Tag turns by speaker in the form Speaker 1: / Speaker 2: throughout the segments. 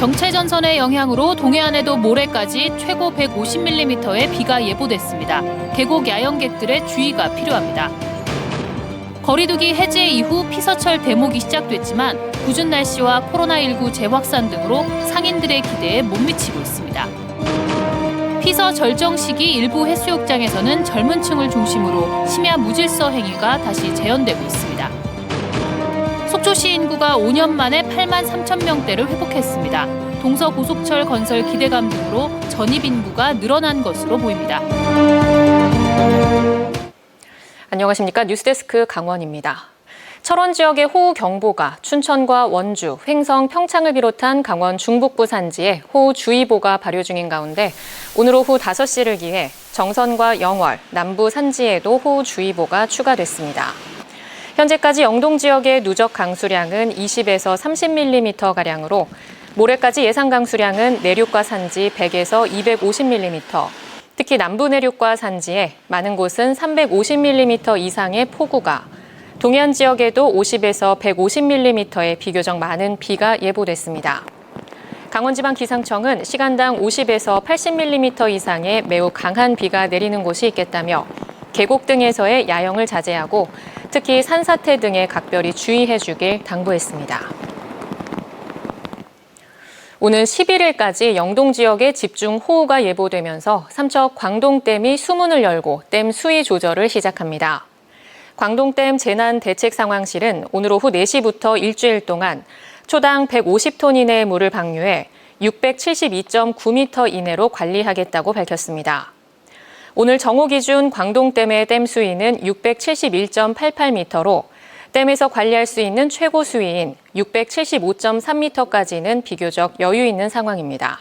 Speaker 1: 정체 전선의 영향으로 동해안에도 모레까지 최고 150mm의 비가 예보됐습니다. 계곡 야영객들의 주의가 필요합니다. 거리두기 해제 이후 피서철 대목이 시작됐지만 궂은 날씨와 코로나19 재확산 등으로 상인들의 기대에 못 미치고 있습니다. 피서 절정 시기 일부 해수욕장에서는 젊은 층을 중심으로 심야 무질서 행위가 다시 재현되고 있습니다. 속초시 인구가 5년 만에 8만 3천 명대를 회복했습니다. 동서고속철 건설 기대감 등으로 전입 인구가 늘어난 것으로 보입니다.
Speaker 2: 안녕하십니까. 뉴스데스크 강원입니다. 철원 지역의 호우경보가 춘천과 원주, 횡성, 평창을 비롯한 강원 중북부 산지에 호우주의보가 발효 중인 가운데 오늘 오후 5시를 기해 정선과 영월, 남부 산지에도 호우주의보가 추가됐습니다. 현재까지 영동 지역의 누적 강수량은 20에서 30mm가량으로 모레까지 예상 강수량은 내륙과 산지 100에서 250mm, 특히 남부 내륙과 산지에 많은 곳은 350mm 이상의 폭우가, 동해안 지역에도 50에서 150mm의 비교적 많은 비가 예보됐습니다. 강원지방기상청은 시간당 50에서 80mm 이상의 매우 강한 비가 내리는 곳이 있겠다며 계곡 등에서의 야영을 자제하고 특히 산사태 등에 각별히 주의해 주길 당부했습니다. 오는 11일까지 영동 지역에 집중 호우가 예보되면서 삼척 광동댐이 수문을 열고 댐 수위 조절을 시작합니다. 광동댐 재난대책상황실은 오늘 오후 4시부터 일주일 동안 초당 150톤 이내의 물을 방류해 672.9m 이내로 관리하겠다고 밝혔습니다. 오늘 정오 기준 광동댐의 댐 수위는 671.88m로 댐에서 관리할 수 있는 최고 수위인 675.3m까지는 비교적 여유 있는 상황입니다.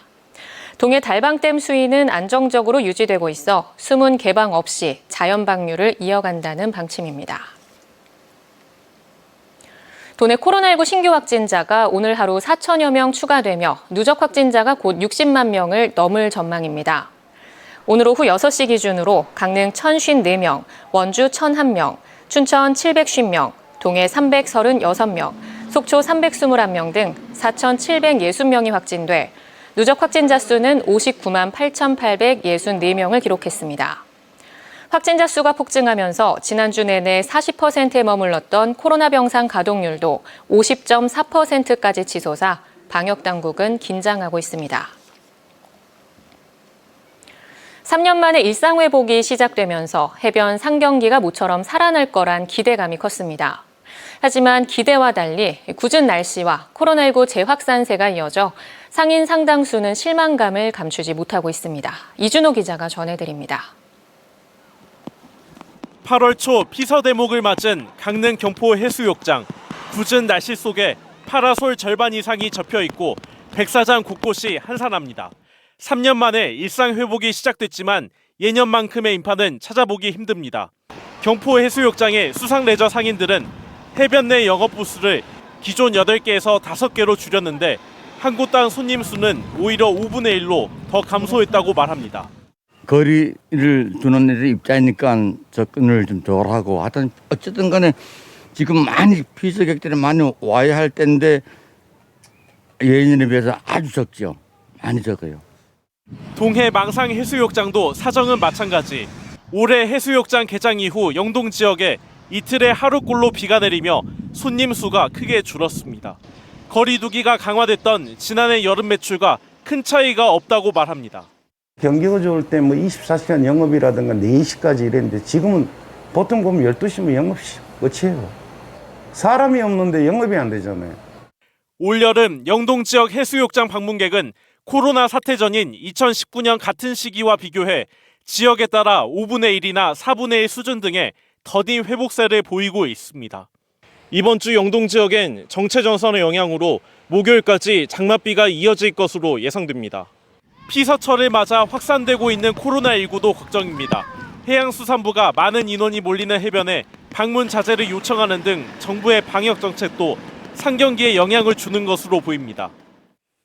Speaker 2: 동해 달방댐 수위는 안정적으로 유지되고 있어 수문 개방 없이 자연 방류를 이어간다는 방침입니다. 도내 코로나19 신규 확진자가 오늘 하루 4천여 명 추가되며 누적 확진자가 곧 60만 명을 넘을 전망입니다. 오늘 오후 6시 기준으로 강릉 1,054명, 원주 1,001명, 춘천 750명, 동해 336명, 속초 321명 등 4,760명이 확진돼 누적 확진자 수는 59만 8,864명을 기록했습니다. 확진자 수가 폭증하면서 지난주 내내 40%에 머물렀던 코로나 병상 가동률도 50.4%까지 치솟아 방역당국은 긴장하고 있습니다. 3년 만에 일상회복이 시작되면서 해변 상경기가 모처럼 살아날 거란 기대감이 컸습니다. 하지만 기대와 달리 궂은 날씨와 코로나19 재확산세가 이어져 상인 상당수는 실망감을 감추지 못하고 있습니다. 이준호 기자가 전해드립니다.
Speaker 3: 8월 초 피서 대목을 맞은 강릉 경포 해수욕장. 궂은 날씨 속에 파라솔 절반 이상이 접혀 있고 백사장 곳곳이 한산합니다. 3년 만에 일상 회복이 시작됐지만 예년만큼의 인파는 찾아보기 힘듭니다. 경포 해수욕장의 수상 레저 상인들은 해변 내 영업 부스를 기존 8개에서 5개로 줄였는데 한 곳당 손님 수는 오히려 5분의 1로 더 감소했다고 말합니다.
Speaker 4: 거리를 두는 애들 입장이니까 접근을 좀 덜 하고 하여튼 어쨌든 간에 지금 많이 피서객들이 많이 와야 할 때인데 예년에 비해서 아주 적죠. 많이 적어요.
Speaker 3: 동해 망상 해수욕장도 사정은 마찬가지. 올해 해수욕장 개장 이후 영동 지역에 이틀에 하루꼴로 비가 내리며 손님 수가 크게 줄었습니다. 거리 두기가 강화됐던 지난해 여름 매출과 큰 차이가 없다고 말합니다.
Speaker 5: 경기가 좋을 때 뭐 24시간 영업이라든가 4시까지 이랬는데 지금은 보통 보면 12시면 영업 끝이에요. 사람이 없는데 영업이 안 되잖아요.
Speaker 3: 올여름 영동 지역 해수욕장 방문객은 코로나 사태 전인 2019년 같은 시기와 비교해 지역에 따라 5분의 1이나 4분의 1 수준 등의 더딘 회복세를 보이고 있습니다. 이번 주 영동 지역엔 정체 전선의 영향으로 목요일까지 장맛비가 이어질 것으로 예상됩니다. 피서철을 맞아 확산되고 있는 코로나19도 걱정입니다. 해양수산부가 많은 인원이 몰리는 해변에 방문 자제를 요청하는 등 정부의 방역 정책도 상경기에 영향을 주는 것으로 보입니다.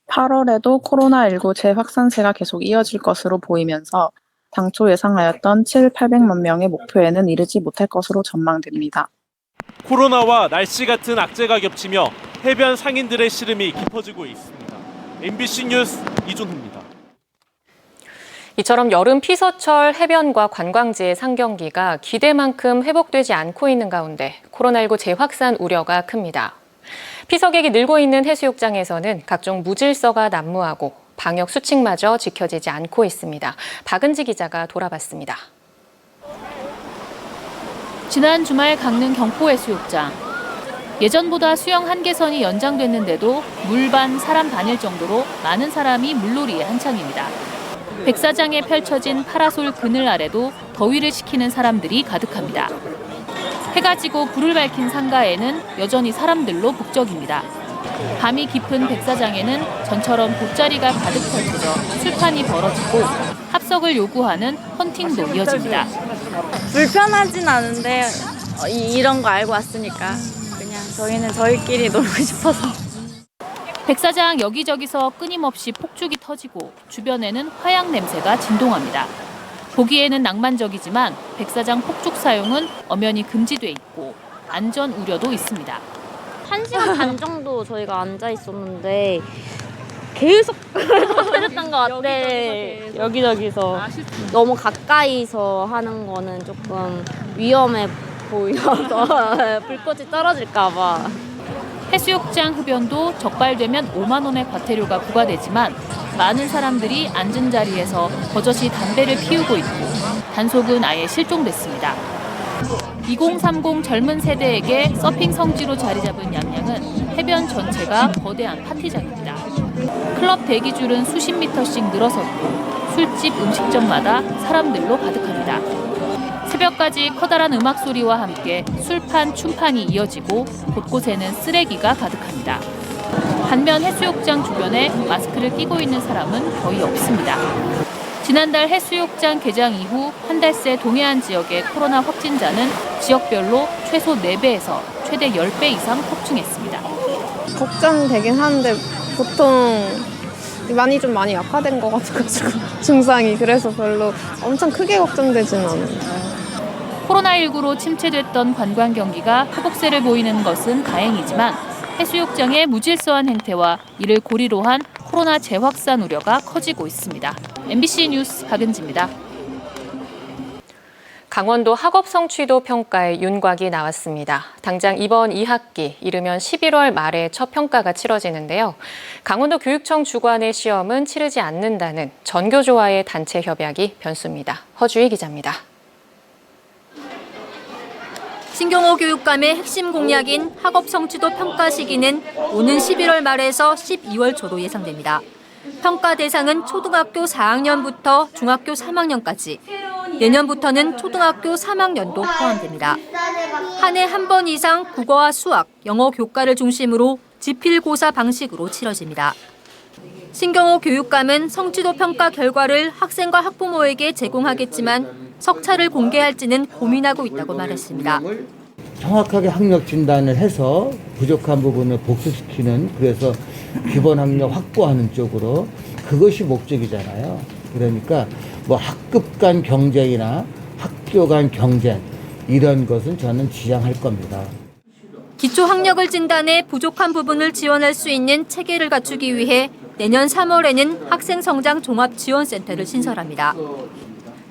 Speaker 6: 8월에도 코로나19 재확산세가 계속 이어질 것으로 보이면서 당초 예상하였던 800만 명의 목표에는 이르지 못할 것으로 전망됩니다.
Speaker 3: 코로나와 날씨 같은 악재가 겹치며 해변 상인들의 시름이 깊어지고 있습니다. MBC 뉴스 이준호입니다.
Speaker 2: 이처럼 여름 피서철 해변과 관광지의 상경기가 기대만큼 회복되지 않고 있는 가운데 코로나19 재확산 우려가 큽니다. 피서객이 늘고 있는 해수욕장에서는 각종 무질서가 난무하고 방역 수칙마저 지켜지지 않고 있습니다. 박은지 기자가 돌아봤습니다.
Speaker 1: 지난 주말 강릉 경포해수욕장. 예전보다 수영 한계선이 연장됐는데도 물 반 사람 반일 정도로 많은 사람이 물놀이에 한창입니다. 백사장에 펼쳐진 파라솔 그늘 아래도 더위를 식히는 사람들이 가득합니다. 해가 지고 불을 밝힌 상가에는 여전히 사람들로 북적입니다. 밤이 깊은 백사장에는 전처럼 돗자리가 가득 펼쳐져 술판이 벌어지고 합석을 요구하는 헌팅도 이어집니다.
Speaker 7: 불편하진 않은데 이런 거 알고 왔으니까 그냥 저희는 저희끼리 놀고 싶어서.
Speaker 1: 백사장 여기저기서 끊임없이 폭죽이 터지고 주변에는 화약 냄새가 진동합니다. 보기에는 낭만적이지만 백사장 폭죽 사용은 엄연히 금지돼 있고 안전 우려도 있습니다.
Speaker 7: 1시간 반 정도 저희가 앉아 있었는데 계속 터졌던 것 같아. 여기저기서. 너무 가까이서 하는 거는 조금 위험해 보여서 불꽃이 떨어질까 봐.
Speaker 1: 해수욕장 흡연도 적발되면 5만 원의 과태료가 부과되지만 많은 사람들이 앉은 자리에서 버젓이 담배를 피우고 있고 단속은 아예 실종됐습니다. 2030 젊은 세대에게 서핑 성지로 자리 잡은 양양은 해변 전체가 거대한 파티장입니다. 클럽 대기줄은 수십 미터씩 늘어섰고 술집 음식점마다 사람들로 가득합니다. 새벽까지 커다란 음악 소리와 함께 술판, 춤판이 이어지고 곳곳에는 쓰레기가 가득합니다. 반면 해수욕장 주변에 마스크를 끼고 있는 사람은 거의 없습니다. 지난달 해수욕장 개장 이후 한 달 새 동해안 지역의 코로나 확진자는 지역별로 최소 4배에서 최대 10배 이상 폭증했습니다.
Speaker 8: 걱정되긴 하는데 보통 많이 약화된 것 같아가지고 증상이 그래서 별로 엄청 크게 걱정되지는 않아요.
Speaker 1: 코로나19로 침체됐던 관광 경기가 회복세를 보이는 것은 다행이지만 해수욕장의 무질서한 행태와 이를 고리로 한 코로나 재확산 우려가 커지고 있습니다. MBC 뉴스 박은지입니다.
Speaker 2: 강원도 학업 성취도 평가에 윤곽이 나왔습니다. 당장 이번 2학기 이르면 11월 말에 첫 평가가 치러지는데요. 강원도 교육청 주관의 시험은 치르지 않는다는 전교조와의 단체 협약이 변수입니다. 허주희 기자입니다.
Speaker 9: 신경호 교육감의 핵심 공약인 학업 성취도 평가 시기는 오는 11월 말에서 12월 초로 예상됩니다. 평가 대상은 초등학교 4학년부터 중학교 3학년까지, 내년부터는 초등학교 3학년도 포함됩니다. 한 해 한 번 이상 국어와 수학, 영어 교과를 중심으로 지필고사 방식으로 치러집니다. 신경호 교육감은 성취도 평가 결과를 학생과 학부모에게 제공하겠지만 석차를 공개할지는 고민하고 있다고 말했습니다.
Speaker 10: 정확하게 학력 진단을 해서 부족한 부분을 복수시키는, 그래서 기본 학력 확보하는 쪽으로, 그것이 목적이잖아요. 그러니까 뭐 학급 간 경쟁이나 학교 간 경쟁 이런 것은 저는 지양할 겁니다.
Speaker 9: 기초 학력을 진단해 부족한 부분을 지원할 수 있는 체계를 갖추기 위해 내년 3월에는 학생성장 종합지원센터를 신설합니다.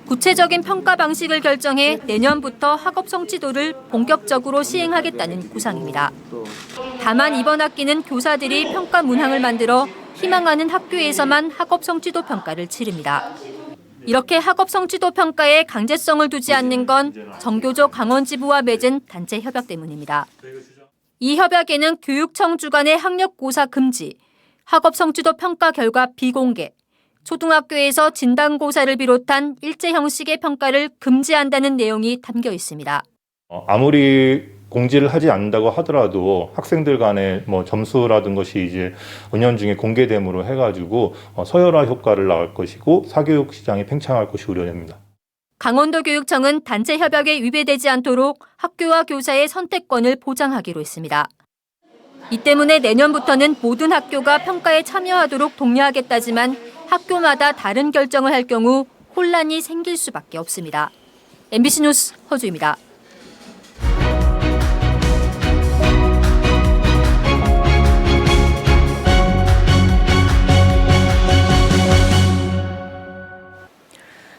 Speaker 9: 구체적인 평가 방식을 결정해 내년부터 학업 성취도를 본격적으로 시행하겠다는 구상입니다. 다만 이번 학기는 교사들이 평가 문항을 만들어 희망하는 학교에서만 학업 성취도 평가를 치릅니다. 이렇게 학업 성취도 평가에 강제성을 두지 않는 건 정교조 강원지부와 맺은 단체 협약 때문입니다. 이 협약에는 교육청 주관의 학력고사 금지, 학업 성취도 평가 결과 비공개, 초등학교에서 진단고사를 비롯한 일제 형식의 평가를 금지한다는 내용이 담겨 있습니다.
Speaker 11: 아무리 공지를 하지 않는다고 하더라도 학생들 간의 점수라든 것이 이제 은연중에 공개됨으로 해가지고 서열화 효과를 낳을 것이고 사교육 시장이 팽창할 것이 우려됩니다.
Speaker 9: 강원도 교육청은 단체 협약에 위배되지 않도록 학교와 교사의 선택권을 보장하기로 했습니다. 이 때문에 내년부터는 모든 학교가 평가에 참여하도록 독려하겠다지만 학교마다 다른 결정을 할 경우 혼란이 생길 수밖에 없습니다. MBC 뉴스 허주입니다.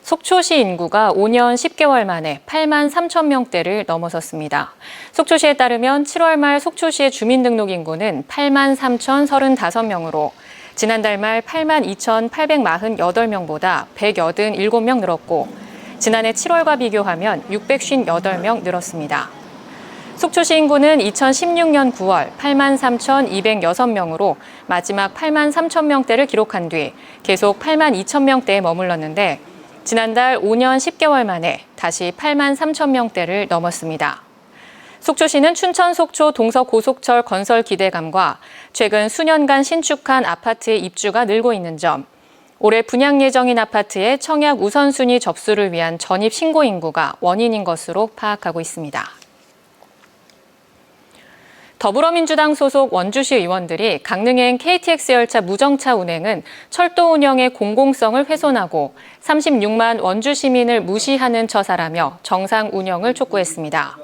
Speaker 2: 속초시 인구가 5년 10개월 만에 8만 3천 명대를 넘어섰습니다. 속초시에 따르면 7월 말 속초시의 주민등록 인구는 8만 3,035명으로 지난달 말 8만 2,848명보다 187명 늘었고 지난해 7월과 비교하면 658명 늘었습니다. 속초시 인구는 2016년 9월 8만 3,206명으로 마지막 8만 3천 명대를 기록한 뒤 계속 8만 2천 명대에 머물렀는데 지난달 5년 10개월 만에 다시 8만 3천 명대를 넘었습니다. 속초시는 춘천 속초 동서고속철 건설 기대감과 최근 수년간 신축한 아파트의 입주가 늘고 있는 점, 올해 분양 예정인 아파트의 청약 우선순위 접수를 위한 전입 신고 인구가 원인인 것으로 파악하고 있습니다. 더불어민주당 소속 원주시 의원들이 강릉행 KTX 열차 무정차 운행은 철도 운영의 공공성을 훼손하고 36만 원주 시민을 무시하는 처사라며 정상 운영을 촉구했습니다.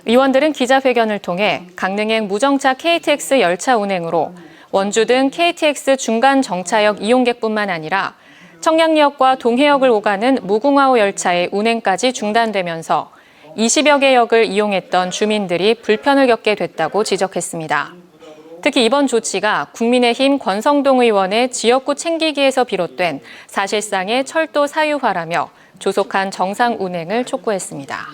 Speaker 2: 의원들은 기자회견을 통해 강릉행 무정차 KTX 열차 운행으로 원주 등 KTX 중간 정차역 이용객뿐만 아니라 청량리역과 동해역을 오가는 무궁화호 열차의 운행까지 중단되면서 20여 개 역을 이용했던 주민들이 불편을 겪게 됐다고 지적했습니다. 특히 이번 조치가 국민의힘 권성동 의원의 지역구 챙기기에서 비롯된 사실상의 철도 사유화라며 조속한 정상 운행을 촉구했습니다.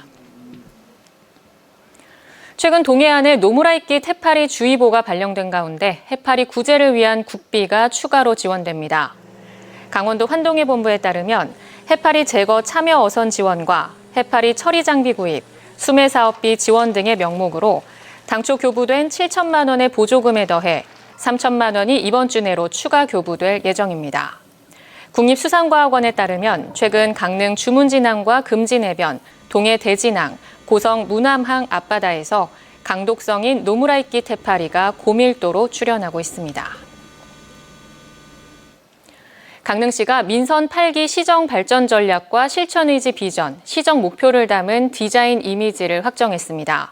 Speaker 2: 최근 동해안에 노무라이깃 해파리 주의보가 발령된 가운데 해파리 구제를 위한 국비가 추가로 지원됩니다. 강원도 환동해 본부에 따르면 해파리 제거 참여 어선 지원과 해파리 처리 장비 구입, 수매 사업비 지원 등의 명목으로 당초 교부된 7천만 원의 보조금에 더해 3천만 원이 이번 주 내로 추가 교부될 예정입니다. 국립수산과학원에 따르면 최근 강릉 주문진항과 금진해변, 동해 대진항, 고성 무남항 앞바다에서 강독성인 노무라이깃 해파리가 고밀도로 출현하고 있습니다. 강릉시가 민선 8기 시정 발전 전략과 실천 의지 비전, 시정 목표를 담은 디자인 이미지를 확정했습니다.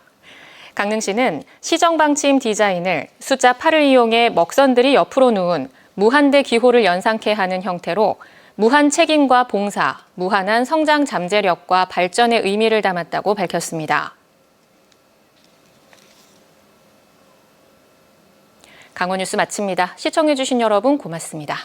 Speaker 2: 강릉시는 시정 방침 디자인을 숫자 8을 이용해 먹선들이 옆으로 누운 무한대 기호를 연상케 하는 형태로 무한 책임과 봉사, 무한한 성장 잠재력과 발전의 의미를 담았다고 밝혔습니다. 강원 뉴스 마칩니다. 시청해주신 여러분 고맙습니다.